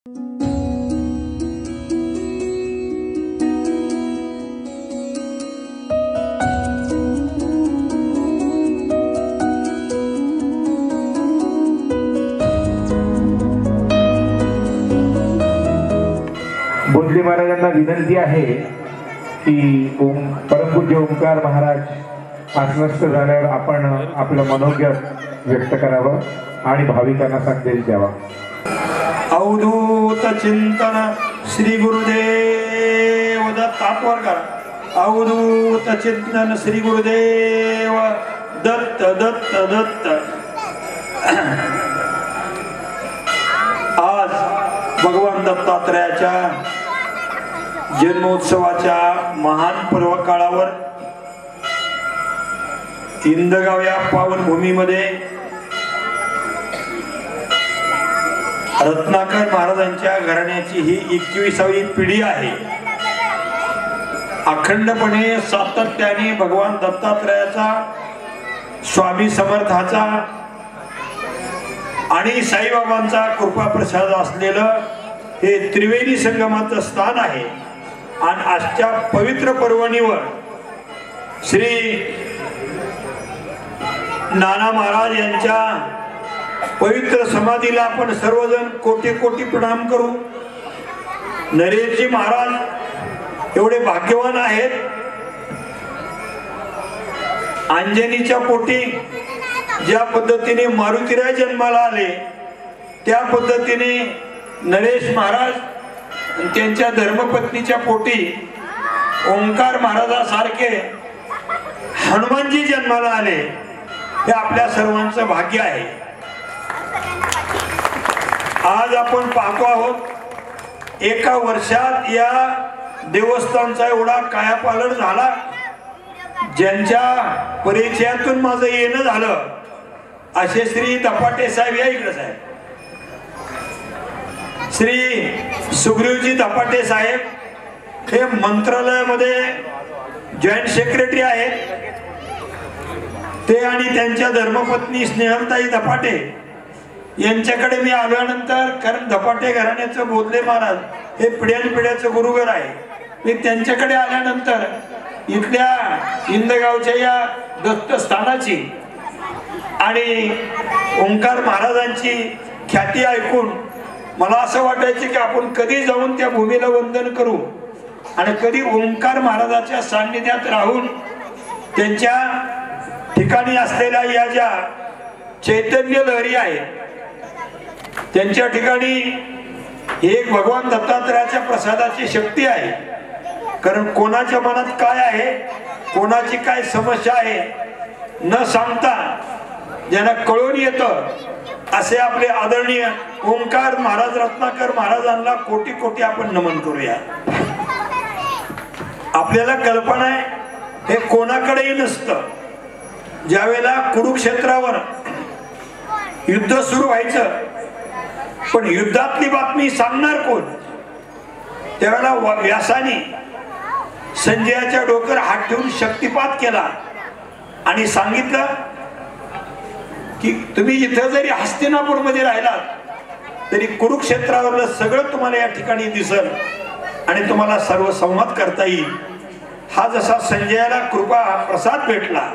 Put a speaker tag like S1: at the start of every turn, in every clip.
S1: बोधले महाराजांना विनंती आहे की परमपूज्य ओंकार महाराज आत्मस्थ झाल्यावर आपण आपलं मनोगत व्यक्त करावं आणि भाविकांना संदेश द्यावा।
S2: अवधूत चिंतन श्री गुरुदेव दत्त करा। अवधूत चिंतन श्री गुरुदेव दत्त दत्त दत्त। आज भगवान दत्तात्रयाच्या जन्मोत्सवाच्या महान पर्व काळावर इंदगाव या पावनभूमीमध्ये रत्नाकर महाराजांच्या घराण्याची ही 21वी पिढी आहे। अखंडपणे सातत्याने भगवान दत्तात्रयाचा, स्वामी समर्थाचा आणि साईबाबांचा कृपा प्रसाद असलेलं हे त्रिवेणी संगमाचं स्थान आहे। आणि आजच्या पवित्र पर्वणीवर श्री नाना महाराज यांच्या पवित्र समाधीला आपण सर्वजण कोटी कोटी प्रणाम करू। नरेशजी महाराज एवढे भाग्यवान आहेत, अंजनीच्या पोटी ज्या पद्धतीने मारुतीराय जन्माला आले त्या पद्धतीने नरेश महाराज त्यांच्या धर्मपत्नीच्या पोटी ओंकार महाराजासारखे हनुमानजी जन्माला आले, हे आपल्या सर्वांचं भाग्य आहे। आज आपण पाहतो आहोत एका वर्षात या देवस्थानचा एवढा कायापालट झाला। ज्यांच्या परिचयातून माझं येणं झालं असे श्री दपाटे साहेब या इकडे साहेब, श्री सुग्रीवजी दपाटे साहेब हे मंत्रालयामध्ये जॉईंट सेक्रेटरी आहेत। ते आणि त्यांच्या धर्मपत्नी स्नेहलताई दपाटे यांच्याकडे मी आल्यानंतर, कारण दपाटे घराण्याचं बोधले महाराज हे पिढ्यानपिढ्याचं गुरुघर आहे, मी त्यांच्याकडे आल्यानंतर इथल्या इंदगावच्या या दत्तस्थानाची आणि ओंकार महाराजांची ख्याती ऐकून मला असं वाटायचं की आपण कधी जाऊन त्या भूमीला वंदन करू आणि कधी ओंकार महाराजाच्या सान्निध्यात राहून त्यांच्या ठिकाणी असलेल्या या ज्या चैतन्य लहरी आहेत त्यांच्या ठिकाणी एक भगवान दत्तात्रयाच्या प्रसादाची शक्ती आहे। कारण कोणाच्या मनात काय आहे, कोणाची काय समस्या आहे न सांगता ज्यांना कळून येतं असे आपले आदरणीय ओंकार महाराज रत्नाकर महाराजांना कोटी कोटी आपण नमन करूया। आपल्याला कल्पना आहे हे कोणाकडेही नसतं। ज्यावेळेला कुरुक्षेत्रावर युद्ध सुरू व्हायचं पण युद्धातली बातमी सांगणार कोण, त्यावेळेला व्यासानी संजयाच्या डोक्यावर हात ठेवून शक्तिपात केला आणि सांगितलं की तुम्ही इथं जरी हस्तिनापूर मध्ये राहिलात तरी कुरुक्षेत्रावरलं सगळं तुम्हाला या ठिकाणी दिसल आणि तुम्हाला सर्व संवाद करता येईल। हा जसा संजयाला कृपा प्रसाद भेटला,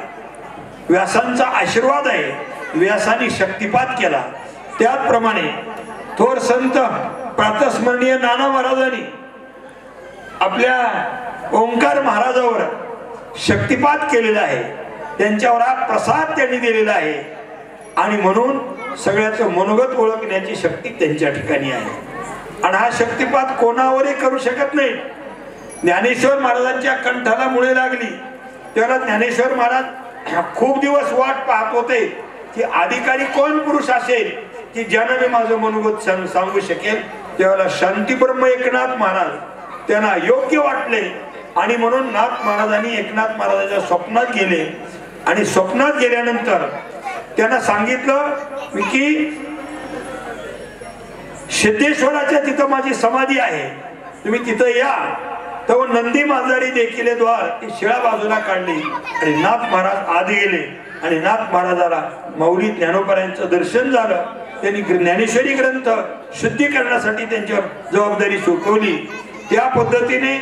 S2: व्यासांचा आशीर्वाद आहे, व्यासानी शक्तिपात केला, त्याचप्रमाणे थोर संत प्रातस्मरणीय नाना महाराजांनी आपल्या ओंकार महाराजावर शक्तिपात केलेला आहे, त्यांच्यावर हा प्रसाद त्यांनी दिलेला आहे आणि म्हणून सगळ्याचं मनोगत ओळखण्याची शक्ती त्यांच्या ठिकाणी आहे। आणि हा शक्तिपात कोणावरही करू शकत नाही। ज्ञानेश्वर महाराजांच्या कंठाला मुळे लागली तेव्हा ज्ञानेश्वर महाराज खूप दिवस वाट पाहत होते की अधिकारी कोण पुरुष असेल की ज्यानं मी माझं मनोगत सांगू शकेल। तेव्हा शांतीब्रह्म एकनाथ महाराज त्यांना योग्य वाटले आणि म्हणून नाथ महाराजांनी एकनाथ महाराजांच्या स्वप्नात गेले आणि स्वप्नात गेल्यानंतर त्यांना सांगितलं की सिद्धेश्वराच्या तिथं माझी समाधी आहे, तुम्ही तिथं या। तर नंदी मांजारी देखील द्वार ती शिळा बाजूला काढली आणि नाथ महाराज आत गेले आणि नाथ महाराजाला माऊली ज्ञानोबा यांचं दर्शन झालं। त्यांनी ज्ञानेश्वरी ग्रंथ शुद्धीकरणासाठी त्यांच्यावर जबाबदारी सोपवली. त्या पद्धतीने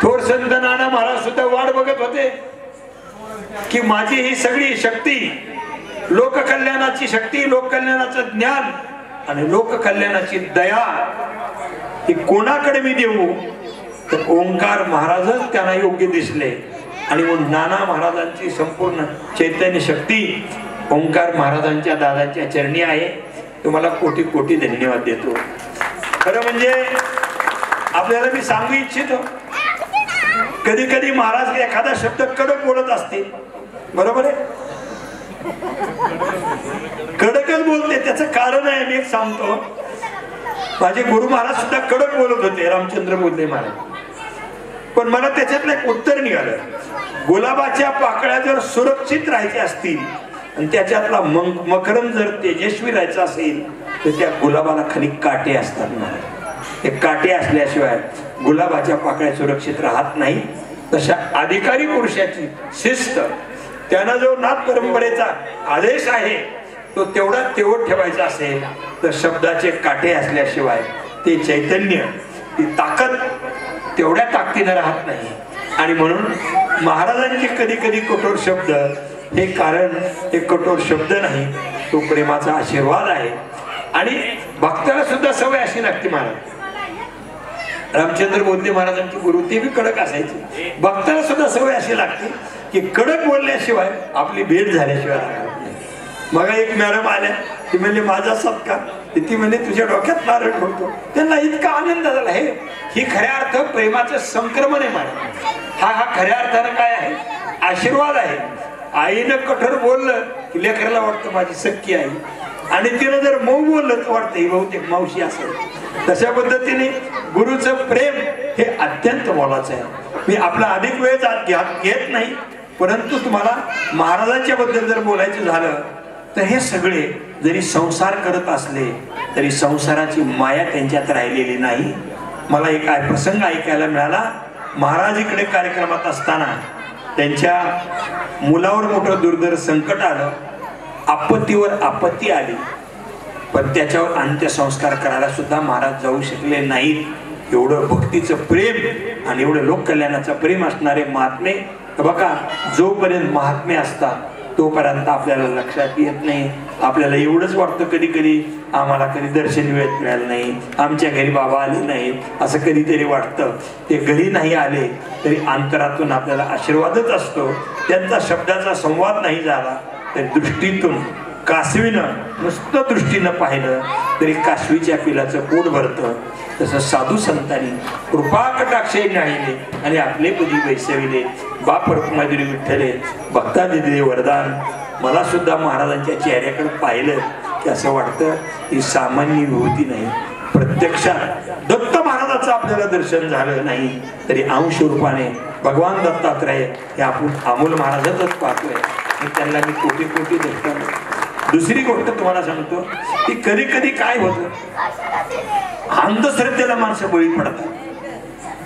S2: थोर संत नाना महाराज सुद्धा वाट बघत होते की माझी ही सगळी शक्ती, लोककल्याणाची शक्ती, लोककल्याणाचं ज्ञान आणि लोककल्याणाची दया ही कोणाकडे मी देऊ. तर ओंकार महाराजच त्यांना योग्य दिसले आणि म्हणून नाना महाराजांची संपूर्ण चैतन्य शक्ती ओंकार महाराजांच्या दादांच्या चरणी आहे. तुम्हाला कोटी कोटी धन्यवाद देतो. खरं म्हणजे आपल्याला मी सांगू इच्छितो, कधी कधी महाराज एखादा शब्द कडक बोलत असते, बरोबर आहे, कडकच बोलते. त्याचं कारण आहे, मी एक सांगतो. माझे गुरु महाराज सुद्धा कडक बोलत होते, रामचंद्र बोलले महाराज. पण मला त्याच्यातलं एक उत्तर निघालं, गुलाबाच्या पाकळ्या जर सुरक्षित राहायच्या असतील आणि त्याच्यातला मकरंद जर तेजस्वी राहायचा असेल तर त्या गुलाबाला खाली काटे असतात महाराज. हे काटे असल्याशिवाय गुलाबाच्या पाकळ्या सुरक्षित राहत नाही. तशा अधिकारी पुरुषाची शिस्त, त्यांना जो नाथ परंपरेचा आदेश आहे तो तेवढा तेवढ ठेवायचा असेल तर शब्दाचे काटे असल्याशिवाय ते चैतन्य, ती ताकद तेवढ्या ताकदीने राहत नाही. आणि म्हणून महाराजांचे कधी कधी कठोर शब्द हे कारण हे कठोर शब्द नाही, तो प्रेमाचा आशीर्वाद आहे. आणि भक्ताला सुद्धा सवय अशी लागते. महाराज रामचंद्र बोलते महाराजांचे गुरु, ते बी कडक असायचे. भक्ताला सुद्धा सवय अशी लागते की कडक बोलल्याशिवाय आपली भेट झाल्याशिवाय राहत नाही. मग एक मॅडम आल्या, ती म्हणली माझा सत्कार, ती म्हणली तुझ्या डोक्यात नारळ ठेवतो. त्यांना इतका आनंद झाला. ही खऱ्या अर्थ प्रेमाचं संक्रमण आहे महाराज. हा खऱ्या अर्थानं काय आहे, आशीर्वाद आहे. आईनं कठोर बोललं की लेकराला वाटतं माझी सख्खी आई, आणि तिनं जर मऊ बोललं तर वाटतं ही बहुतेक मावशी असेल. तशा पद्धतीने गुरुचं प्रेम हे अत्यंत मोलाचं आहे. मी आपला अधिक वेळ घेत नाही, परंतु तुम्हाला महाराजांच्या बद्दल जर बोलायचं झालं तर हे सगळे जरी संसार करत असले तरी संसाराची माया त्यांच्यात राहिलेली नाही. मला एक प्रसंग ऐकायला मिळाला. महाराज इकडे कार्यक्रमात असताना त्यांच्या मुलावर मोठं दुर्धर संकट आलं, आपत्तीवर आपत्ती आली, पण त्याच्यावर अंत्यसंस्कार करायला सुद्धा महाराज जाऊ शकले नाहीत. एवढं भक्तीचं प्रेम आणि एवढं लोककल्याणाचं प्रेम असणारे महात्मे, बघा जोपर्यंत महात्मे असतात तोपर्यंत आपल्याला लक्षात येत नाही. आपल्याला एवढंच वाटतं कधी कधी आम्हाला कधी दर्शन वेळेत मिळालं नाही, आमच्या घरी बाबा आले नाही, असं कधीतरी वाटतं. ते घरी नाही आले तरी अंतरातून आपल्याला आशीर्वादच असतो. त्यांचा शब्दाचा संवाद नाही झाला तर दृष्टीतून, कासवीनं नुसतं दृष्टीनं पाहिलं तरी कासवीच्या पिलाचं पोट भरतं. तसं साधू संतांनी कृपा कटाक्षे नाहीले आणि आपले पदी वैसविले. बाप रखुमाई विठ्ठले भक्ता दिले वरदान. मला सुद्धा महाराजांच्या चेहऱ्याकडे पाहिलं की असं वाटतं ही सामान्य विभूती नाही. प्रत्यक्षात दत्त महाराजाचं आपल्याला दर्शन झालं नाही तरी अंश रूपाने भगवान दत्तात्रय हे आपण अमोल महाराजातच पाहतोय. त्यांना मी कोटी कोटी दत्त. दुसरी गोष्ट तुम्हाला सांगतो की कधी कधी काय होतं, अंधश्रद्धेला माणसं बळी पडतात.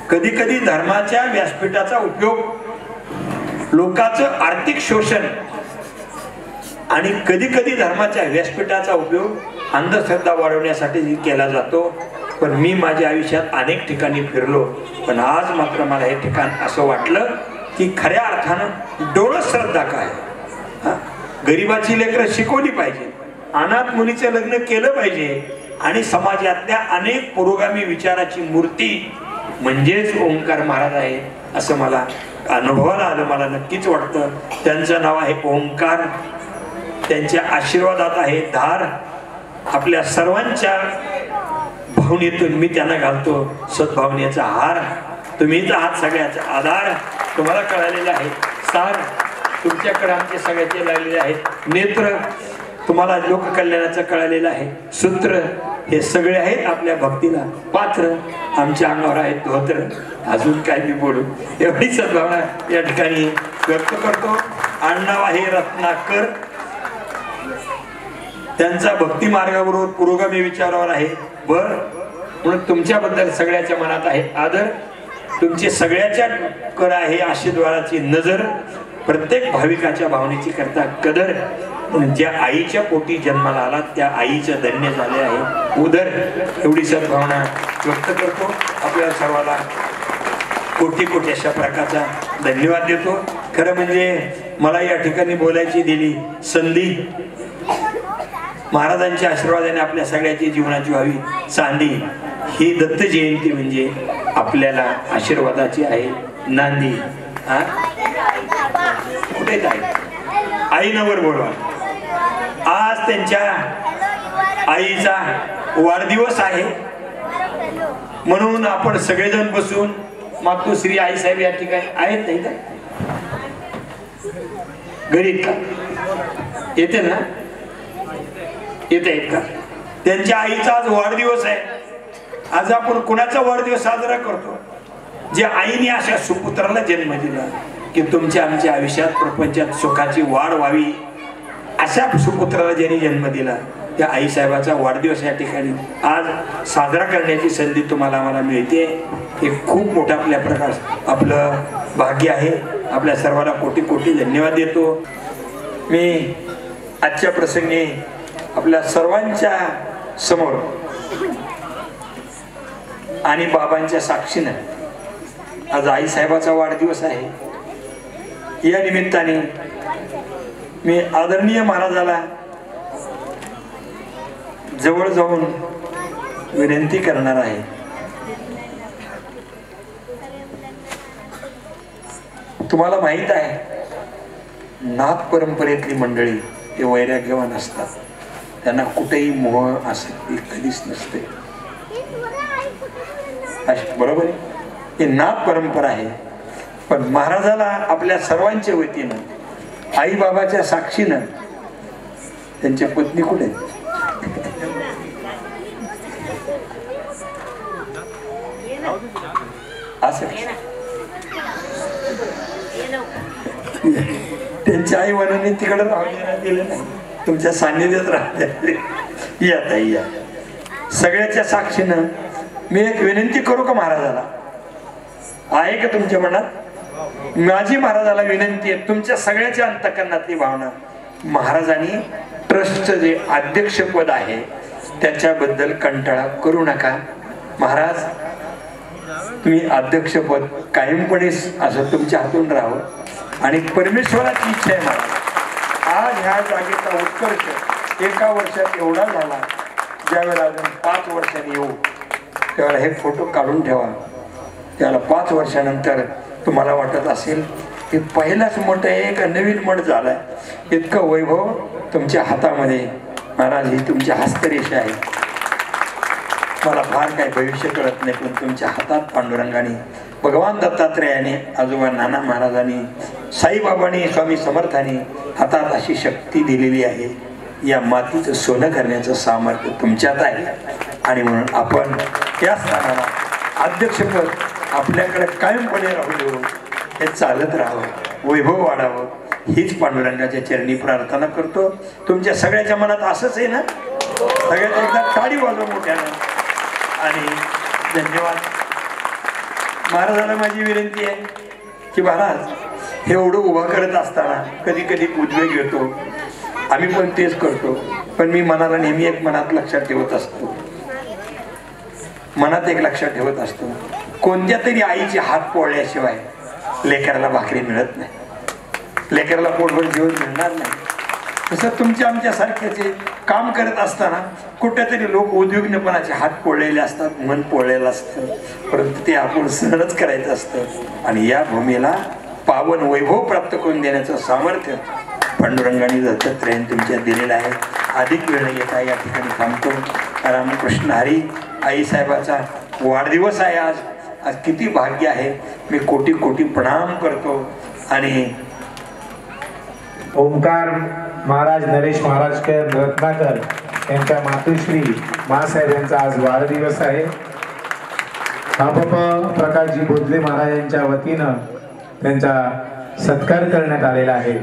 S2: कधी कधी धर्माच्या व्यासपीठाचा उपयोग लोकांचं आर्थिक शोषण आणि कधी कधी धर्माच्या व्यासपीठाचा उपयोग अंधश्रद्धा वाढवण्यासाठी केला जातो. पण मी माझ्या आयुष्यात अनेक ठिकाणी फिरलो, पण आज मात्र मला हे ठिकाण असं वाटलं की खऱ्या अर्थानं डोळस श्रद्धा काय. गरिबाची लेकरं शिकवली पाहिजे, अनाथ मुलीचं लग्न केलं पाहिजे आणि समाजातल्या अनेक पुरोगामी विचाराची मूर्ती म्हणजेच ओंकार महाराज आहे असं मला अनुभवाला आलं. मला नक्कीच वाटतं त्यांचं नाव आहे ओंकार, त्यांच्या आशीर्वादात आहे धार. आपल्या सर्वांच्या भावनेतून मी त्यांना घालतो सद्भावनेचा हार. तुम्हीच आहात सगळ्याचा आधार. तुम्हाला कळालेलं आहे सार, तुमच्याकडे आमचे सगळ्याचे लागलेले आहेत नेत्र. तुम्हाला लोककल्याणाचं कळालेलं आहे सूत्र. हे सगळे आहेत आपल्या भक्तीला पात्र. आमच्या अंगावर आहेत धोत्र. अजून काय मी बोलू, एवढी सद्भावना या ठिकाणी व्यक्त करतो. आडनाव आहे रत्नाकर. त्यांचा भक्ती मार्गाबरोबर पुरोगामी विचारावर आहे भर. म्हणून तुमच्याबद्दल सगळ्याच्या मनात आहे आदर. तुमचे सगळ्याच्या कर आहे आशीर्वादाची नजर. प्रत्येक भाविकाच्या भावनेची करता कदर. पण ज्या आईच्या पोटी जन्माला आला त्या आईचं धन्य झाले आहे उदर, एवढी सद्भावना व्यक्त करतो. आपल्या सर्वाला कोटी कोटी अशा प्रकारचा धन्यवाद देतो. खरं म्हणजे मला या ठिकाणी बोलायची दिली संधी महाराजांच्या आशीर्वादाने आपल्या सगळ्याची जीवनाची व्हावी चांदी. ही दत्त जयंती म्हणजे आपल्याला आशीर्वादाची आहे नांदी. कुठे काय आईनवर बोलवा. आज त्यांच्या आईचा वाढदिवस आहे म्हणून आपण सगळेजण बसून मातोश्री आईसाहेब या ठिकाणी आहेत नाही का? घरी का येते ना? येत आहेत का? त्यांच्या आईचा आज वाढदिवस आहे. आज आपण कुणाचा वाढदिवस साजरा करतो? जे आईने अशा सुपुत्राला जन्म दिला की तुमच्या आमच्या आयुष्यात प्रपंचात सुखाची वाढ व्हावी, अशा सुपुत्राला ज्यांनी जन्म दिला त्या आईसाहेबाचा वाढदिवस या ठिकाणी आज साजरा करण्याची संधी तुम्हाला आम्हाला मिळते. हे खूप मोठा आपल्या प्रकार आपलं भाग्य आहे. आपल्या सर्वांना कोटी कोटी धन्यवाद देतो. मी आजच्या प्रसंगी आपल्या सर्वांच्या समोर आणि बाबांच्या साक्षीनं आज आईसाहेबाचा वाढदिवस आहे. या निमित्ताने मी आदरणीय महाराजाला जवळ जाऊन विनंती करणार आहे. तुम्हाला माहित आहे नाथ परंपरेतली मंडळी ते वैराग्यवान असतात. त्यांना कुठेही मोह आसक्ती कधीच नसते. बरोबर आहे? ही नाथ परंपरा आहे. पण महाराजाला आपल्या सर्वांच्या वतीनं आई बाबाच्या साक्षीनं त्यांच्या पत्नी कुठे असं त्यांच्या आई वडिलांनी तिकडे राहू दिलं नाही. तुमच्या सान्निध्यात राहते. या सगळ्याच्या साक्षीनं मी एक विनंती करू का महाराजाला? आहे का तुमच्या मनात? माझी महाराजाला विनंती आहे, तुमच्या सगळ्याच्या अंतःकरणातली भावना. महाराजांनी ट्रस्टचं जे अध्यक्षपद आहे त्याच्याबद्दल कंटाळा करू नका. महाराज तुम्ही अध्यक्षपद कायमपणे असं तुमच्या हातून राहावं आणि परमेश्वराची इच्छा आहे महाराज. आज ह्या जागेचा उत्कर्ष एका वर्षात एवढा झाला, ज्यावेळेला अजून 5 वर्षांनी येऊ त्यावेळेला हे फोटो काढून ठेवा. त्याला 5 वर्षानंतर तुम्हाला वाटत असेल की पहिलाच मठ आहे का नवीन मठ झालाय. इतकं वैभव तुमच्या हातामध्ये. महाराज ही तुमच्या हस्तरेषा आहे. मला फार काही भविष्य कळत नाही, पण तुमच्या हातात पांडुरंगाने, भगवान दत्तात्रेयाने, आजोबा नाना महाराजांनी, साईबाबांनी, स्वामी समर्थांनी हातात अशी शक्ती दिलेली आहे. या मातीचं सोनं करण्याचं सामर्थ्य तुमच्यात आहे. आणि म्हणून आपण या स्थानाला अध्यक्षपद आपल्याकडे कायमपणे राहू देऊ. हे चालत राहावं, वैभव वाढावं, हीच पांडुरंगाच्या चरणी प्रार्थना करतो. तुमच्या सगळ्याच्या मनात असंच आहे ना? सगळ्यात एकदा टाळी वाजवा मोठ्यानं. आणि धन्यवाद. महाराजांना माझी विनंती आहे की महाराज हे एवढं उभा करत असताना कधी कधी उद्वेग येतो. आम्ही पण तेच करतो. पण मी मनाला नेहमी एक मनात लक्षात ठेवत असतो. मनात एक लक्षात ठेवत असतो, कोणत्या तरी आईचे हात पोळल्याशिवाय लेकराला भाकरी मिळत नाही, लेकराला पोटभर जेवण मिळणार नाही. तसं तुमच्या आमच्या सारख्याचे काम करत असताना कुठेतरी लोक उद्विग्नपणाचे हात पोळलेले असतात, मन पोळलेलं असतं, परंतु ते आपण सहनच करायचं असतं. आणि या भूमीला पावन वैभव प्राप्त करून देण्याचं सामर्थ्य पांडुरंगाने दत्तात्रेयाने तुमच्यात दिलेलं आहे. अधिक वेळ येता या ठिकाणी थांबतो. रामकृष्ण हरी. आईसाहेबाचा वाढदिवस आहे आज. आज किती भाग्य आहे. मी कोटी कोटी प्रणाम करतो. आणि
S1: ओंकार महाराज नरेश महाराज रत्नाकर यांच्या मातोश्री मासाहेब यांचा आज वाढदिवस आहे. प्रकाशजी बोधले महाराज यांच्या वतीनं त्यांचा सत्कार करण्यात आलेला आहे.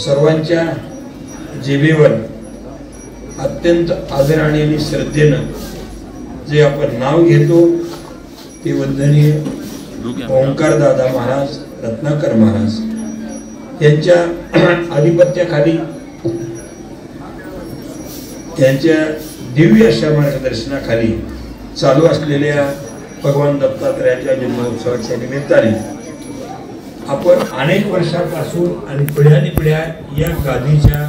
S2: सर्वांच्या जिभेवर अत्यंत आदराने आणि श्रद्धेनं जे आपण नाव घेतो ते वंदनीय ओंकार दादा महाराज, रत्नाकर महाराज यांच्या आधिपत्याखाली, त्यांच्या दिव्य अशा मार्गदर्शनाखाली चालू असलेल्या भगवान दत्तात्रयाच्या जन्मोत्सवाच्या निमित्ताने आपण अनेक वर्षापासून आणि पिढ्यानपिढ्या या गादीच्या,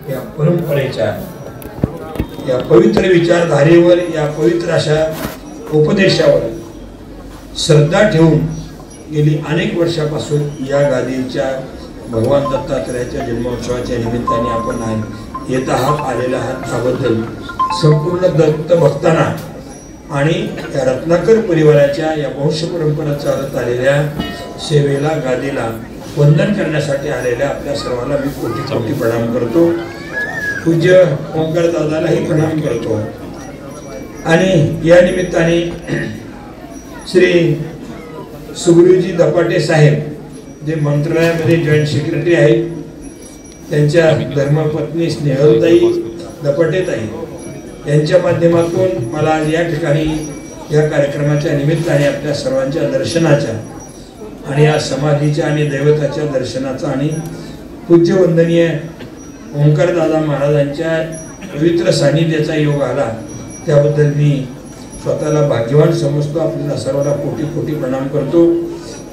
S2: या परंपरेच्या, या पवित्र विचारधारेवर, या पवित्र अशा उपदेशावर श्रद्धा ठेवून गेली अनेक वर्षापासून या गादीच्या भगवान दत्तात्रयाच्या जन्मोत्सवाच्या निमित्ताने आपण येत आहात, आलेला आहात, त्याबद्दल संपूर्ण दत्त भक्तांना आणि या रत्नाकर परिवाराच्या या वंश परंपरा चालत आलेल्या सेवेला, गादीला वंदन करण्यासाठी आलेल्या आपल्या सर्वांना मी कोटी कोटी प्रणाम करतो. पूज्य ओंकार दादालाही प्रणाम करतो. आणि या निमित्ताने श्री सुग्रीवजी दपाटे साहेब, जे मंत्रालयामध्ये जॉईंट सेक्रेटरी आहेत, त्यांच्या धर्मपत्नी स्नेहलताई दपाटेताई यांच्या माध्यमातून मला आज या ठिकाणी या कार्यक्रमाच्या निमित्ताने आपल्या सर्वांच्या दर्शनाच्या आणि या समाधीच्या आणि दैवताच्या दर्शनाचा आणि पूज्य वंदनीय ओंकार दादा महाराजांच्या पवित्र सानिध्याचा योग आला, त्याबद्दल मी स्वतःला भाग्यवान समजतो. आपल्याला सर्वांना कोटी कोटी प्रणाम करतो.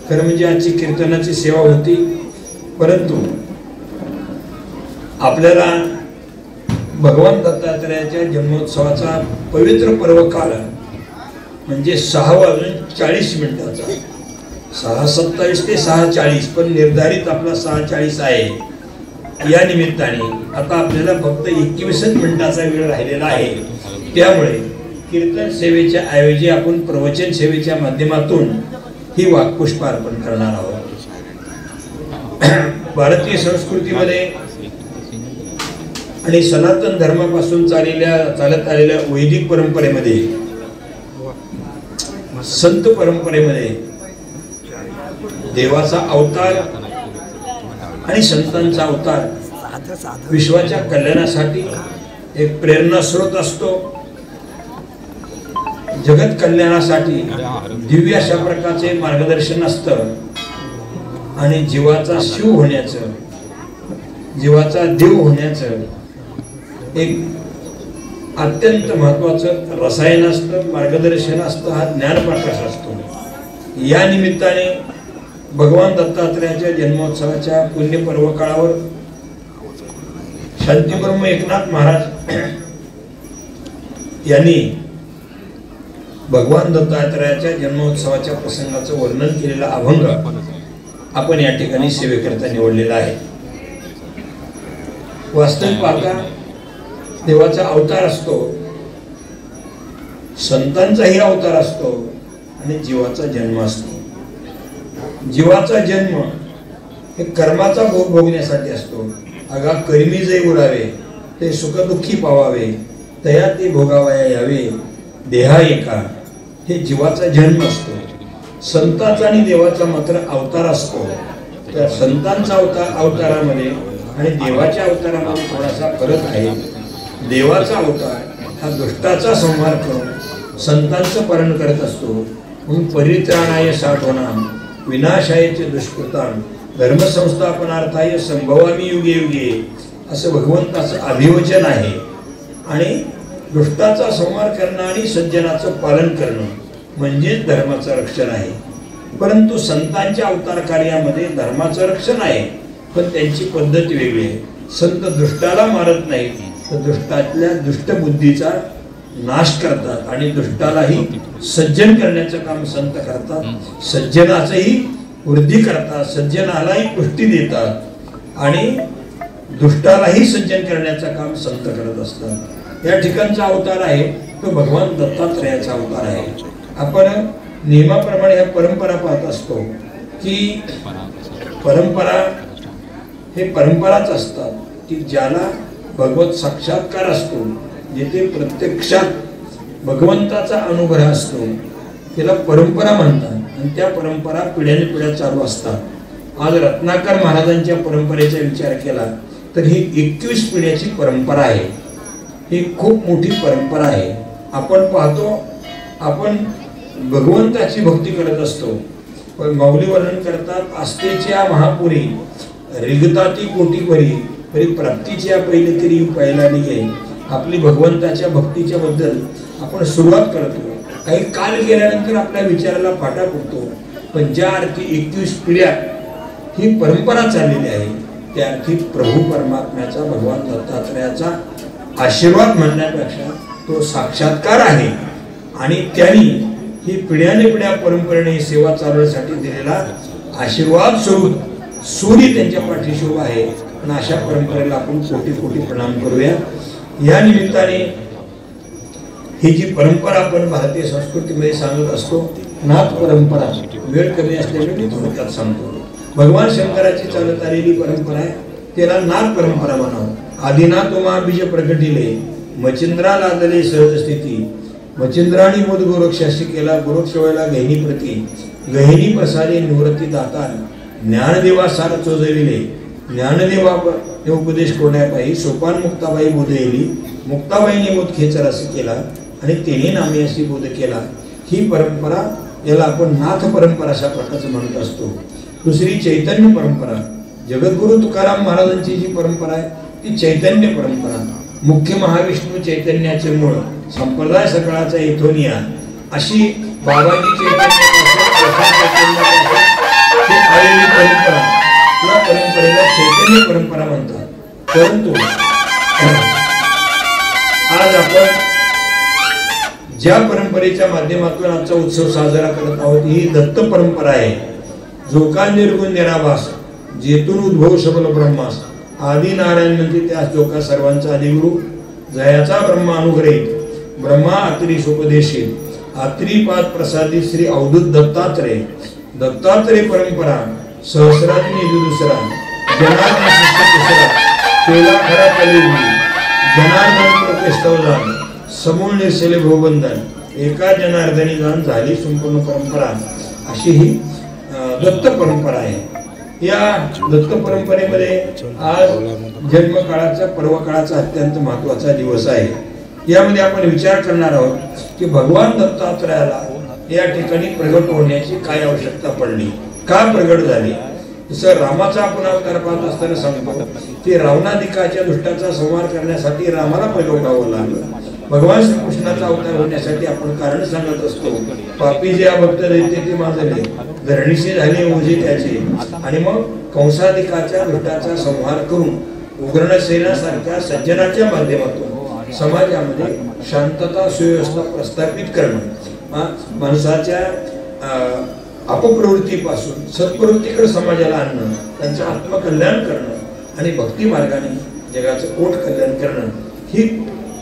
S2: खरं म्हणजे आजची कीर्तनाची सेवा होती, परंतु आपल्याला भगवान दत्तात्रयाच्या जन्मोत्सवाचा पवित्र पर्व काळ म्हणजे 6:40 6:27 ते 6:40, पण निर्धारित आपला 6:40 आहे. या निमित्ताने आता आपल्याला फक्त 21 मिनिटाचा वेळ राहिलेला आहे. त्यामुळे कीर्तन सेवेच्या ऐवजी आपण प्रवचन सेवेच्या माध्यमातून ही वाक्पुष्प अर्पण करणार आहोत. भारतीय संस्कृतीमध्ये आणि सनातन धर्मापासून चालत आलेल्या वैदिक परंपरेमध्ये, संत परंपरेमध्ये देवाचा अवतार आणि संतांचा अवतार विश्वाच्या कल्याणासाठी एक प्रेरणा स्रोत असतो. जगत कल्याणासाठी दिव्य अशा प्रकारचे मार्गदर्शन असतं आणि जीवाचा शिव होण्याचं, जीवाचा देव होण्याचं एक अत्यंत महत्वाचं रसायन असतं, मार्गदर्शन असतं, हा ज्ञानप्रकाश असतो. या निमित्ताने भगवान दत्तात्रयाच्या जन्मोत्सवाच्या पुण्यपर्व काळावर शांतीब्रह्म एकनाथ महाराज यांनी भगवान दत्तात्रयाच्या जन्मोत्सवाच्या प्रसंगाचं वर्णन केलेला अभंग आपण या ठिकाणी सेवेकरता निवडलेला आहे. वास्तविक पाहता देवाचा अवतार असतो, संतांचाही अवतार असतो आणि जीवाचा जन्म असतो. जीवाचा जन्म हे कर्माचा भोग भोगण्यासाठी असतो. अगा कर्मी जे उरावे ते सुखदुःखी पावावे, तया ते भोगावया यावे देहा एका, हे जीवाचा जन्म असतो. संतांचा आणि देवाचा मात्र अवतार असतो. त्या संतांचा अवतारामध्ये आणि देवाच्या अवतारामध्ये थोडासा फरक आहे. देवाचा अवतार हा दुष्टाचा संहार करून संतांचं पालन करत असतो. म्हणून परित्राणाय साधूनां विनाशायचे दुष्कृतां धर्मसंस्थापनार्थाय संभवामी युगे युगे, असं भगवंताचं अभिवचन आहे. आणि दुष्टाचा संहार करणं आणि सज्जनाचं पालन करणं म्हणजेच धर्माचं रक्षण आहे. परंतु संतांच्या अवतार कार्यामध्ये धर्माचं रक्षण आहे, पण त्यांची पद्धत वेगळी आहे. संत दुष्टाला मारत नाहीत, तर दुष्टातल्या दुष्टबुद्धीचा नाश करतात आणि दुष्टालाही सज्जन करण्याचं काम संत करतात. सज्जनाचंही वृद्धी करतात, सज्जनालाही पुष्टी देतात आणि दुष्टालाही सज्जन करण्याचं काम संत करत असतात. या ठिकाणचा अवतार आहे तो भगवान दत्तात्रयाचा अवतार आहे. आपण नियमाप्रमाणे ह्या परंपरा पाहत असतो की परंपरा हे परंपराच असतात की ज्याला भगवत साक्षात्कार असतो, जिथे प्रत्यक्षात भगवंताचा अनुग्रह असतो, त्याला परंपरा म्हणतात. आणि त्या परंपरा पिढ्याने पिढ्या चालू असतात. आज रत्नाकर महाराजांच्या परंपरेचा विचार केला
S3: तर ही 21 पिढ्याची परंपरा आहे. ही खूप मोठी परंपरा आहे. आपण पाहतो, आपण भगवंताची भक्ती करत असतो, पण माऊली वर्णन करतात, आस्थेच्या महापुरी रिगताती कोटी परी परी प्राप्तीच्या पहिले तरी पहिला निघे. आपली भगवंताच्या भक्तीच्या बद्दल आपण सुरुवात करतो, काही काल गेल्यानंतर आपल्या विचाराला फाटा फुटतो, पण ज्या अर्थी 21 पिढ्या ही परंपरा चाललेली आहे, त्या अर्थी प्रभू परमात्म्याचा, भगवान दत्तात्रयाचा आशीर्वाद म्हणण्यापेक्षा तो साक्षात्कार आहे. आणि त्यांनी ही पिढ्याने पिढ्या परंपरेने सेवा चालवण्यासाठी दिलेला आशीर्वाद स्वरूप सूर्य त्यांच्या पाठीशी उभा आहे. आणि अशा परंपरेला आपण कोटी कोटी प्रणाम करूया. या निमित्ताने ही जी परंपरा आपण भारतीय संस्कृतीमध्ये सांगत असतो, नाथ परंपरा, वेळ कमी असल्यामुळे मी थोडक्यात सांगतो. भगवान शंकराची चालत आलेली परंपरा आहे, त्याला नाथ परंपरा म्हणावं. आदिनाथ उमा बीज प्रकटिले, मचिंद्रा लादले सहज स्थिती, मचिंद्राणी बोध गोरक्षाशी केला, गोरक्षवेला गहिनी प्रती, गहिनी प्रसारे निवृत्ती दाता, ज्ञानदेवा सार चोजविले, ज्ञानदेवा उपदेश कोण्यापायी, सोपान मुक्ताबाई बोध येली, मुक्ताबाईने बोध खेचर असे केला आणि तिने नामे अशी बोध केला. ही परंपरा, याला आपण नाथ परंपरा अशा प्रकारचं म्हणत असतो. दुसरी चैतन्य परंपरा, जगद्गुरु तुकाराम महाराजांची जी परंपरा आहे ती चैतन्य परंपरा. मुख्य महाविष्णू चैतन्याचे मूळ, संप्रदाय सकाळाचा इथोनिया, अशी बाबाजी चैतन्यापासून आलेली परंपरा, या परंपरेला चैतन्य परंपरा म्हणतात. परंतु आज आपण ज्या परंपरेच्या माध्यमातून आजचा उत्सव साजरा करत आहोत ही दत्त परंपरा आहे. जो का निर्गुण निराभास, जेतून उद्भव सबल ब्रह्मास, आदी नारायण म्हणजे त्यास जो का सर्वांचा आदिगुरु, जयाचा ब्रह्मा अनुग्रहित, ब्रह्मा आत्री उपदेशित, आत्रीपाद प्रसादी श्री अवधूत दत्तात्रय. दत्तात्रय परंपरा सहस्रांनी दुसरा, जनार्दन शिष्य तिसरा, केला खरा कलियुगी, जनार्दन प्रतिष्ठवदान, समूळ निर्शले भवबंधन, एका जनार्दनी दान झाली संपूर्ण परंपरा. अशी ही दत्त परंपरा आहे. या दत्त परंपरेमध्ये आज जन्मकाळाचा, पर्वकाळाचा अत्यंत महत्वाचा दिवस आहे. यामध्ये आपण विचार करणार आहोत की भगवान दत्तात्रयाला या ठिकाणी प्रगट होण्याची काय आवश्यकता पडली, का प्रगट झाली. जसं रामाचा आपण अवतार पाहत असताना सांगतो की रावणाधिकाच्या दुष्टाचा संहार करण्यासाठी रामाला प्रगटावं लागलं. भगवान श्रीकृष्णाचा अवतार होण्यासाठी आपण कारण सांगत असतो, पापी जे भक्त दैत्य ते माजले, धरणीशी झाले ओझे त्याचे, आणि मग कंसाधिकाच्या दुष्टाचा संहार करून उग्रसेनासारख्या सज्जनाच्या माध्यमातून समाजामध्ये शांतता सुव्यवस्था प्रस्थापित करणं, माणसाच्या अपप्रवृत्तीपासून सत्प्रवृत्तीकडे समाजाला आणणं, त्यांचं आत्मकल्याण करणं आणि भक्ती मार्गाने जगाचं पोट कल्याण करणं, ही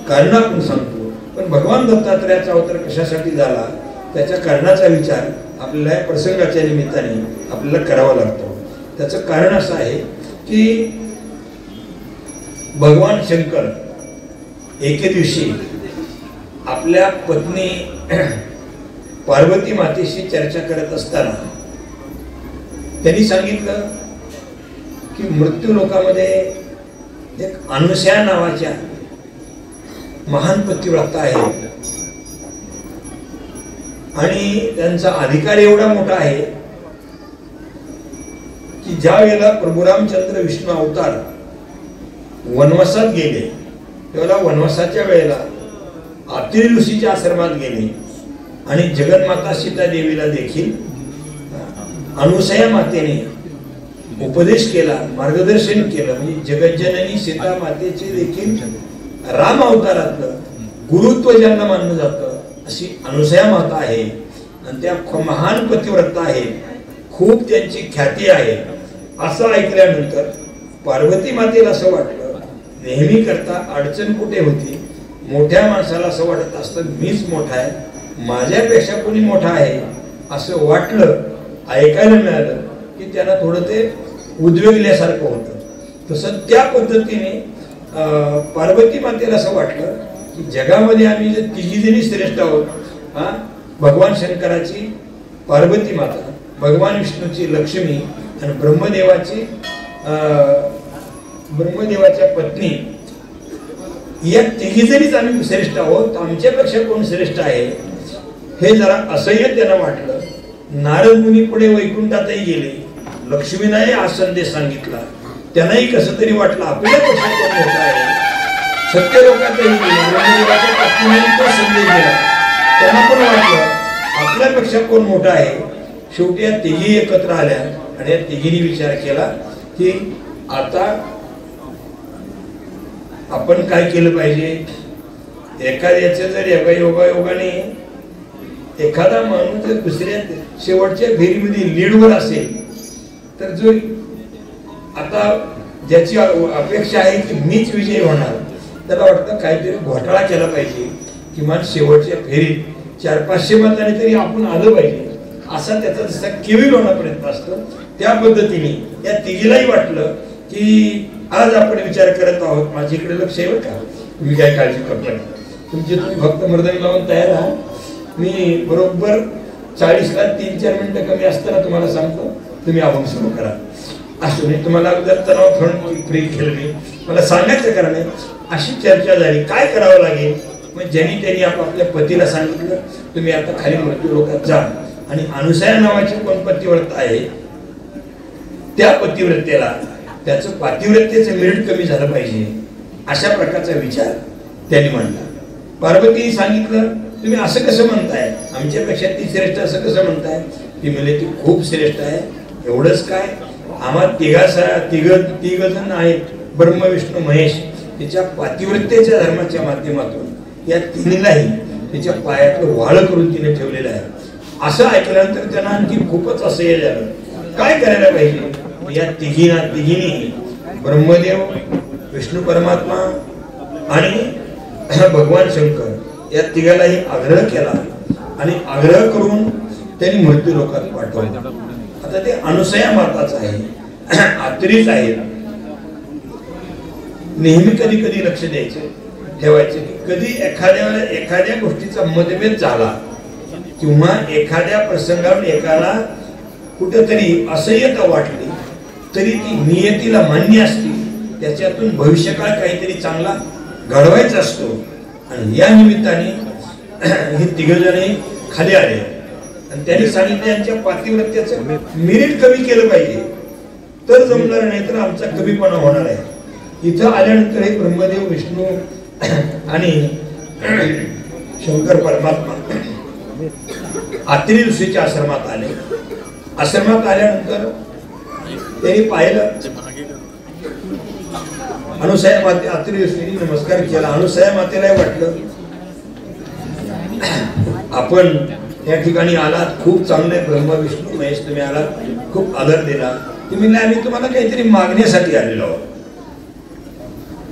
S3: कारण आपण सांगतो. पण भगवान दत्तात्रयाचा अवतार कशासाठी झाला त्याच्या कारणाचा विचार आपल्याला या प्रसंगाच्या निमित्ताने आपल्याला करावा लागतो. त्याचं कारण असं आहे की भगवान शंकर एके दिवशी आपल्या पत्नी पार्वती मातेशी चर्चा करत असताना त्यांनी सांगितलं की मृत्यू लोकामध्ये एक अनुसया नावाच्या महान पतिव्रता आहे आणि त्यांचा अधिकार एवढा मोठा आहे की ज्या वेळेला प्रभू रामचंद्र विष्णू अवतार वनवासात गेले तेव्हा वनवासाच्या वेळेला अत्रि ऋषीच्या आश्रमात गेले आणि जगन्माता सीता देवीला देखील अनुसया मातेने उपदेश केला, मार्गदर्शन केलं. म्हणजे जगज्जननी सीता मातेचे देखील राम अवतारातलं गुरुत्व ज्यांना मानलं जातं अशी अनुसया माता आहे आणि त्या महान पतिव्रता आहे, खूप त्यांची ख्याती आहे. असं ऐकल्यानंतर पार्वती मातेला असं वाटलं, नेहमी करता अडचण कुठे होती, मोठ्या माणसाला असं वाटत असतं मीच मोठा आहे, माझ्यापेक्षा कोणी मोठा आहे असं वाटलं, ऐकायला मिळालं की त्यांना थोडं ते उद्वेगल्यासारखं होतं. तसं त्या पद्धतीने पार्वती मातेला असं वाटलं की जगामध्ये आम्ही जे तिघी जणी श्रेष्ठ आहोत, भगवान शंकराची पार्वती माता, भगवान विष्णूची लक्ष्मी आणि ब्रह्मदेवाची ब्रह्मदेवाच्या पत्नी या तिघी जरीच आम्ही श्रेष्ठ आहोत, आमच्यापेक्षा कोण श्रेष्ठ आहे हे जरा असह्य त्यांना वाटलं. नारद मुनी पुढे वैकुंठातही गेले, लक्ष्मीनाही हा संदेश सांगितला. त्यांनाही कसं तरी वाटलं आपल्यापेक्षा कोण मोठा आहे. सत्यलोकातही गेले, ब्रह्मदेवाच्या पत्नीने तो संदेश दिला. त्यांना पण वाटलं आपल्यापेक्षा कोण मोठा आहे. शेवटी या तिघी एकत्र आल्या आणि या तिघींनी विचार केला की आता आपण काय केलं पाहिजे. एखाद्याचे जर योगायोगाने एखादा माणूस जर दुसऱ्या शेवटच्या फेरीमध्ये लीडवर असेल तर जो आता ज्याची अपेक्षा आहे की मीच विजयी होणार, त्याला वाटतं काहीतरी घोटाळा केला पाहिजे. किमान शेवटच्या फेरीत 400-500 मतांनी तरी आपण आलं पाहिजे, असा त्याचा जसा केविल होणं प्रयत्न असतो. त्या पद्धतीने या तिघीलाही वाटलं की आज आपण विचार करत आहोत. माझ्याकडे लक्ष आहे का, तुम्ही काय काळजी करता, तुम्ही फक्त मर्दन लावून तयार आहात. मी बरोबर 40ला 3-4 मिनिटं कमी असताना तुम्हाला सांगतो, तुम्ही अभंग सुरू करा. असं नाही तुम्हाला जर तणाव फ्री केलं मी, मला सांगायचं कारण आहे. अशी चर्चा झाली काय करावं लागेल. मग ज्यांनी त्यांनी आपापल्या पतीला सांगितलं तुम्ही आता खाली मृत्यू लोकात जा आणि अनुसया नावाची कोण पतिव्रता आहे त्या पतिव्रतेला त्याचं पातिव्रतेचं मेरिट कमी झालं पाहिजे, अशा प्रकारचा विचार त्यांनी मांडला. पार्वतीने सांगितलं तुम्ही असं कसं म्हणताय, आमच्यापेक्षा ती श्रेष्ठ असं कसं म्हणताय. ती म्हणले ती खूप श्रेष्ठ आहे. एवढंच काय, आम्हा तिघ जण आहेत, ब्रह्म विष्णू महेश. तिच्या पातिव्रतेच्या धर्माच्या माध्यमातून या तिन्हीलाही तिच्या पायातलं वाळ करून तिने ठेवलेलं आहे. असं ऐकल्यानंतर त्यांना आणखी खूपच असह्य झालं. काय करायला पाहिजे. या तिघींनी ब्रह्मदेव, विष्णू परमात्मा आणि भगवान शंकर या तिघालाही आग्रह केला आणि आग्रह करून त्यांनी मृत्यू लोकात पाठवलं. आता ते अनुसया माताच आहे, आत्रीच आहेत. नेहमी कधी कधी लक्ष द्यायचं, ठेवायचं की कधी एखाद्या गोष्टीचा मतभेद झाला किंवा एखाद्या प्रसंगावर एकाला कुठेतरी असह्यता वाटली तरी ती नियतीला मान्य असते. त्याच्यातून भविष्यकाळ काहीतरी चांगला घडवायचा असतो. आणि या निमित्ताने हे तिघजणे खाली आले आणि त्यांनी सांगितलं यांच्या पातिव्रत्याचं मेरिट कमी केलं पाहिजे तर जमणार नाही, तर आमचा कमीपणा होणार आहे. इथं आल्यानंतर हे ब्रह्मदेव, विष्णू आणि शंकर परमात्मा आत्री ऋषीच्या आश्रमात आले. आश्रमात आल्यानंतर त्यांनी पाहिलं अनुसया माते, आत्री ऋषींनी नमस्कार केला. अनुसया मातेला वाटलं आपण या ठिकाणी आलात, खूप चांगले ब्रह्म विष्णू महेश तुम्ही आलात, खूप आदर दिला. तुम्ही आम्ही तुम्हाला काहीतरी मागण्यासाठी आलेलो आहोत.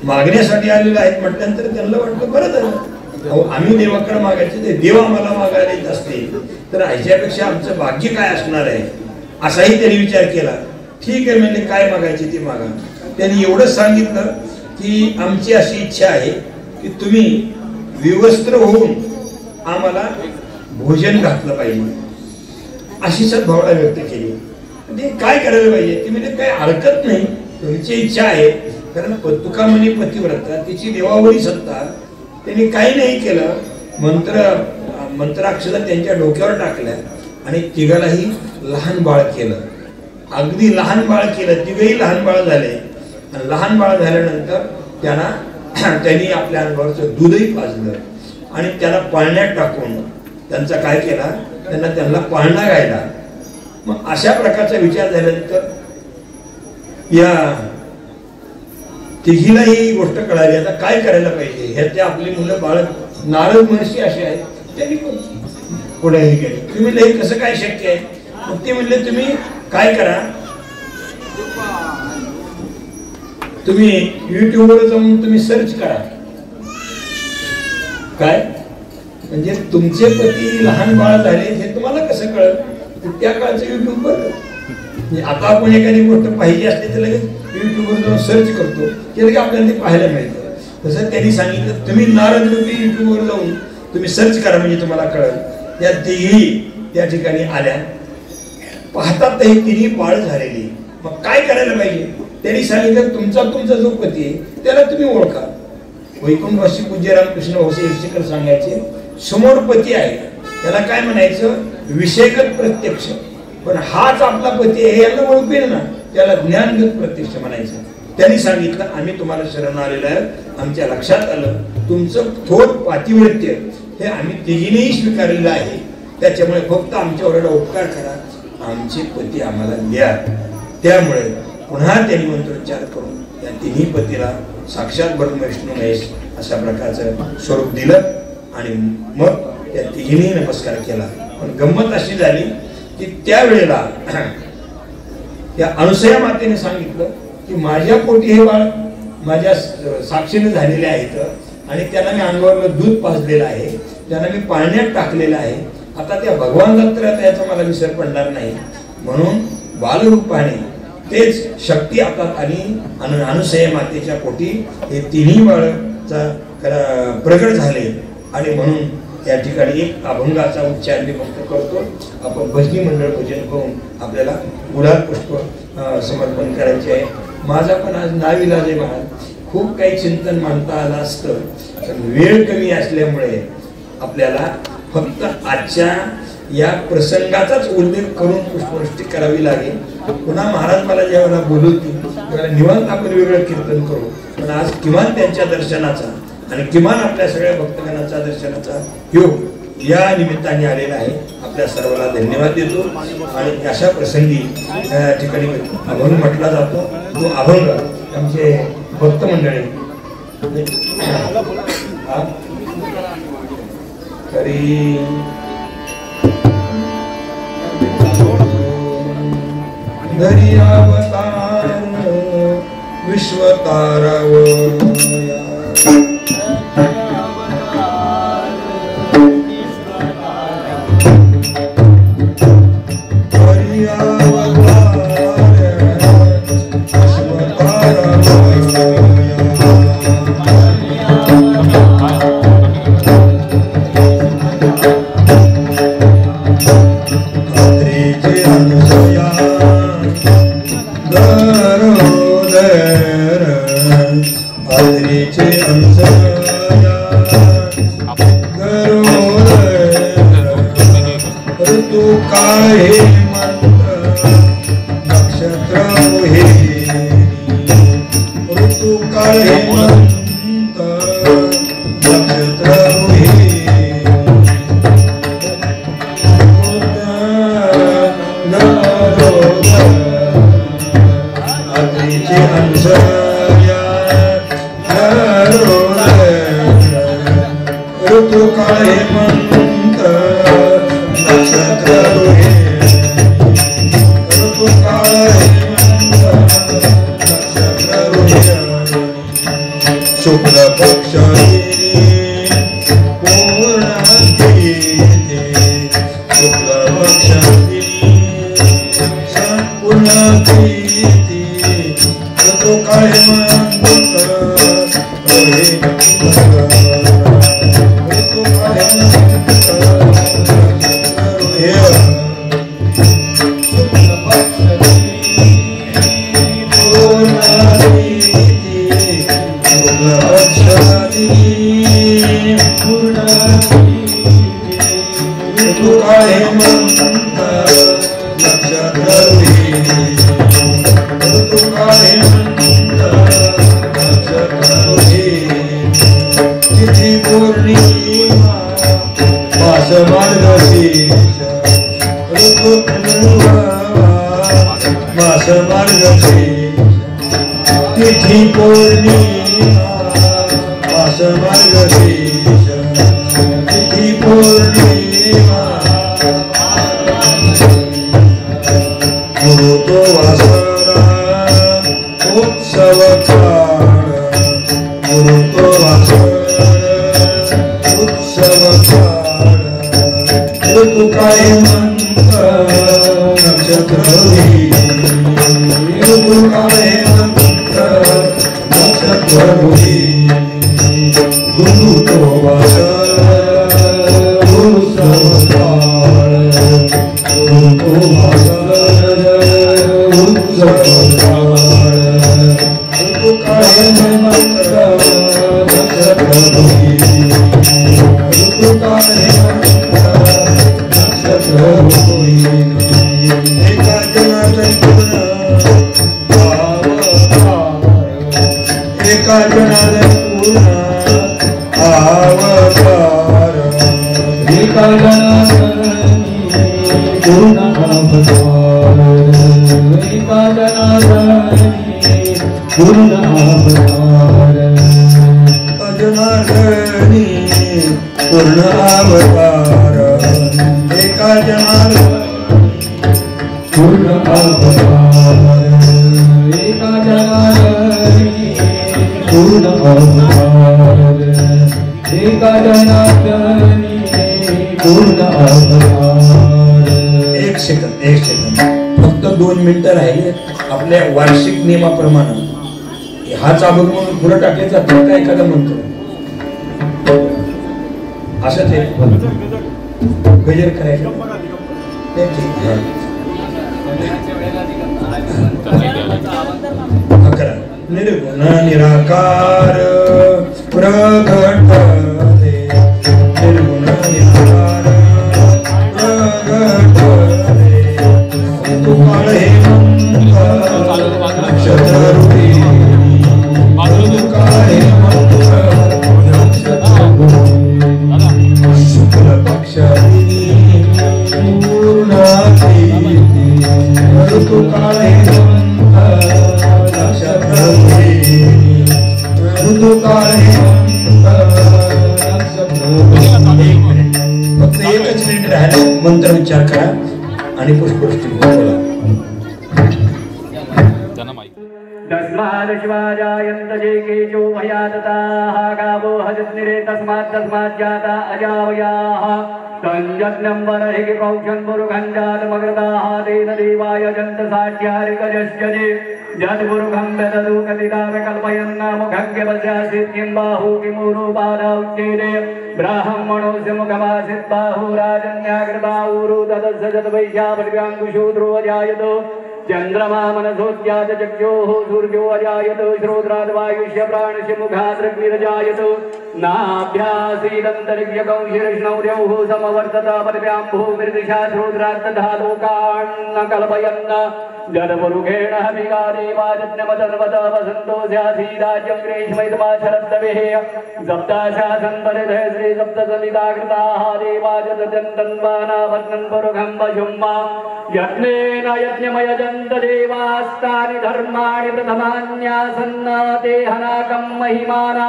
S3: मागण्यासाठी आलेलो आहेत म्हटल्यानंतर त्यांना वाटलं बरं झालं. अहो आम्ही देवाकडे मागायचे, ते देव आम्हाला मागायला येत असतील तर ह्याच्यापेक्षा आमचं भाग्य काय असणार आहे, असाही त्यांनी विचार केला. ठीक आहे म्हणजे काय मागायचे ते मागा. त्यांनी एवढंच सांगितलं की आमची अशी इच्छा आहे की तुम्ही विवस्त्र होऊन आम्हाला भोजन घातलं पाहिजे, अशी सद्भावना व्यक्त केली. म्हणजे काय करायला पाहिजे ती म्हणजे काय हरकत नाही, तुमची इच्छा आहे. कारण तुकामणी पतिव्रता तिची देवावरी सत्ता, त्यांनी काही नाही केलं. मंत्राक्षरा त्यांच्या डोक्यावर टाकल्या आणि तिघालाही लहान बाळ केलं. अगदी लहान बाळ केलं, तिघही लहान बाळ झाले. आणि लहान बाळ झाल्यानंतर त्यांनी आपल्या अंगावरचं दूधही पाजलं आणि त्याला पाळण्यात टाकून त्यांचा काय केला, त्यांना पाळणा गायला. मग अशा प्रकारचा विचार झाल्यानंतर या तिघीला ही गोष्ट कळाली. आता काय करायला पाहिजे. ह्याच्या आपली मुलं बाळ नारद महर्षी असे आहेत, त्यांनी पुढे हे केले. तुम्ही म्हणले हे कसं काय शक्य आहे. मग ते म्हणले तुम्ही काय करा, तुम्ही युट्यूबवर जाऊन तुम्ही सर्च करा. काय म्हणजे तुमचे पती लहान बाळ झाले हे तुम्हाला कसं कळलं. त्या काळचं युट्यूबवर म्हणजे आता आपण एखादी गोष्ट पाहिजे असते तर लगेच युट्यूबवर जाऊन सर्च करतो, की लगेच आपल्याला ते पाहायला मिळतं. तसं त्यांनी सांगितलं तुम्ही नारद रूपी युट्यूबवर जाऊन तुम्ही सर्च करा म्हणजे तुम्हाला कळेल. त्या तिघी त्या ठिकाणी आल्या. पाहतात ही तिन्ही बाळ झालेली. मग काय करायला पाहिजे. त्यांनी सांगितलं तुमचा जो पती आहे त्याला तुम्ही ओळखा. वैकुंठवासी पूज्य रामकृष्ण वसे इर्षेकर सांगायचे समोर पती आहे त्याला काय म्हणायचं विषयगत प्रत्यक्ष, पण हाच आपला पती आहे याला ओळखेल ना त्याला ज्ञानगत प्रत्यक्ष म्हणायचं. त्यांनी सांगितलं आम्ही तुम्हाला शरण आलेलं आहे, आमच्या लक्षात आलं तुमचं थोर पातिव्रत्य हे आम्ही तिघीनेही स्वीकारलेलं आहे, त्याच्यामुळे फक्त आमच्यावर उपकार करा, आमचे पती आम्हाला द्या. त्यामुळे पुन्हा त्यांनी मंत्रोच्चार करून या तिन्ही पतीला साक्षात ब्रह्म विष्णू महेश अशा प्रकारचं स्वरूप दिलं आणि मग त्या तिघींनी नमस्कार केला. पण गंमत अशी झाली की त्यावेळेला त्या अनुसया मातेने सांगितलं की माझ्या पोटी हे बाळ माझ्या साक्षीने झालेले आहेत आणि त्यांना मी अंगावरलं दूध पाजलेलं आहे, त्यांना मी पाळण्यात टाकलेलं आहे, आता त्या भगवान दत्त याचा मला विसर पडणार नाही, म्हणून बालरूपाने तेच शक्ती आता आणि अनुसया मातेच्या पोटी हे तिन्ही बाळचा प्रगट झाले आणि म्हणून या ठिकाणी एक अभंगाचा उच्चार मी फक्त करतो. आपण भजनी मंडळ भजन करून आपल्याला गुलाल पुष्प समर्पण करायचे आहे. माझा पण आज नाविलाज आहे महाराज, खूप काही चिंतन मांडता आलं असतं पण वेळ कमी असल्यामुळे आपल्याला फक्त आजच्या या प्रसंगाचाच उल्लेख करून पुष्पवृष्टी करावी लागेल. पुन्हा महाराज मला ज्यावेळेला बोलवतील त्यावेळेला निवांत आपण वेगळं कीर्तन करू, पण आज किमान त्यांच्या दर्शनाचा आणि किमान आपल्या सगळ्या भक्तगणाचा दर्शनाचा योग या निमित्ताने आलेला आहे. आपल्या सर्वांना धन्यवाद देतो आणि अशा प्रसंगी या ठिकाणी अभंग म्हटला जातो. तो अभंग आमचे भक्त मंडळी तरी दर्यावतार विश्वतारावया
S4: Oh,
S3: ऋतू काळे हेमंत नक्षत्र होईल ऋतू काळे हेमंत नक्षत्र होईल एका जनार्दन पूर्ण एका जनार्दन पूर्ण अवतार एका जनार्दनी पूर्ण अवतार एका जनार्दनी पूर्ण अवतार जनार्दनी पूर्ण अवतार एका जनार्दनी पूर्ण अवतार एका जनार्दनी पूर्ण अवतार एका जनार्दनी पूर्ण अवतार एक सेकंद फक्त 2 मिनिटं राहिले आपल्या वार्षिक नियमाप्रमाणे हा चाबूक म्हणून पुढे टाकायचा तर काय एखादा म्हणतो असंच आहे गजर करायचं निर्गुण निराकार प्रगटले निर्गुण निराकार प्रगटले तू काळ हेमंत नक्षत्र होईल तू काळ हेमंत नक्षत्र होईल शुक्ल पक्षानी पूर्ण ऋतू काळ हेमंत नक्षत्र होईल ऋतू काळ हेमंत नक्षत्र होईल फक्त एकच मिनिट राहिलं मंत्र विचार करा आणि पुष्पवृष्टी बोला
S4: तस्माद् शिवाजायन्त जे केचो भयादताः गावो हजत्निरे तस्मात् जाता अजावयाः तञ्जज्ञं वरहिः कौशं पुरुखञ्जातमग्रताः तेन देवाय जन्त साध्यारिकजश्चजे जद्पुरुखं वेददु कल्पयन्न मुखं व्यवस्यासीत् किं बाहु किमुरुपादा उच्येते ब्राह्मणोऽस्य मुखमासीत् बाहु राजन्याकृताऊरु तदस्य जद्वैश्यापटिव्याङ्कुशूद्रो अजायत चंद्रमा मनसोद्यात चक्षुः सूर्यो अजायत श्रोत्राद् वायुष्य प्राणस्य मुखादग्निरजायत नाभ्यासीदन्तरिक्षकौशिरश्नौर्यौः समवर्तत पदव्यां भूमिर्दिशा श्रोत्रात् तथा लोकान् न कल्पयन् जडपुरुषेण हविका देवाजज्ञमतर्वत वसन्तो स्यासीदाज्यं ग्रीष्मैतमा शरद्दवेः सप्ताशासन् परिधे श्री सप्तसमिताकृताः देवाजतजन्तन्वानावत्नन् पुरुखं वशुम्मा यज्ञेन यज्ञमयजन्त देवास्तानि धर्माणि प्रथमान्यासन्न ते हनाकं महिमाना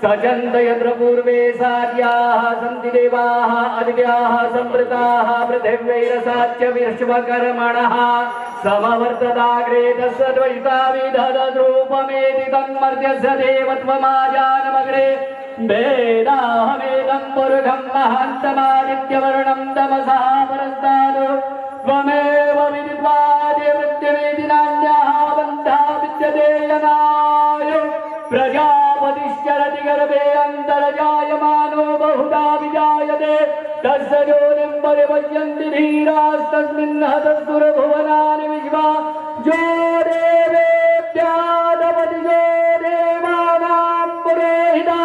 S4: सचन्त यत्र पूर्वे सार्याः सन्ति देवाः अदित्याः संवृताः पृथिव्यैरसाच्च विश्वकर्मणः समवर्तदाग्रे तस्य द्वैता विदधद्रूपमेति तन्मर्त्यस्य देवत्वमाजानमग्रे वेदाहमेदं पुरुषं महान्तमादित्यवर्णं तमसः परस्तात् त्वमेव विदित्वादिवृत्तिमेति नान्यः बन्धः विद्यते यनाय प्रजापतिश्चरति गर्भे अन्तर्जायमानो बहुधा विजायते तस्य योनिं परिपश्यन्ति धीरास्तस्मिन् हतस्तुर्भुवनानि विश्वा जो देवेभ्यादपति जो देवानां पुरोहिता